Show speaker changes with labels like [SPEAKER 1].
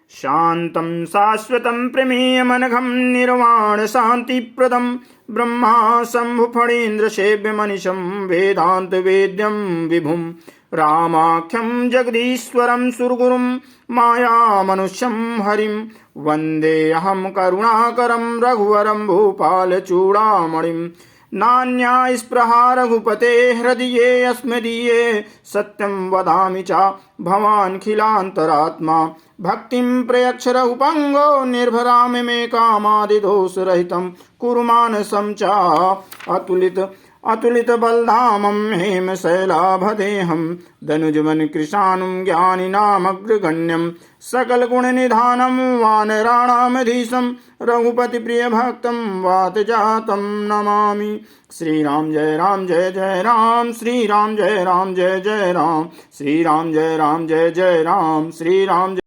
[SPEAKER 1] शान्तं शाश्वतं प्रमेयमनघं निर्वाणशान्तिप्रदं ब्रह्मा शम्भुफणीन्द्रसेव्यमनिशं वेदान्तवेद्यं विभुं रामाख्यं जगदीश्वरं सुरगुरुं मायामनुष्यं हरिं वन्देऽहं करुणाकरं रघुवरं भूपालचूडामणिं नान्या स्पृहा रघुपते हृदये अस्मदीये सत्यं वदामि च भवानखिलान्तरात्मा भक्तिं प्रयच्छ रघुपङ्गो निर्भरामि मे कामादिदोषरहितं कुरु मानसं च अतुलित बलधामं हेमशैलाभदेहं दनुजवन कृशानुं ज्ञानिनामग्रगण्यं सकलगुणनिधानं वानराणामधीशं रघुपतिप्रियभक्तं वातजातं नमामि। श्री राम जय जय राम, श्री राम जय जय राम, श्री राम जय जय राम, श्री राम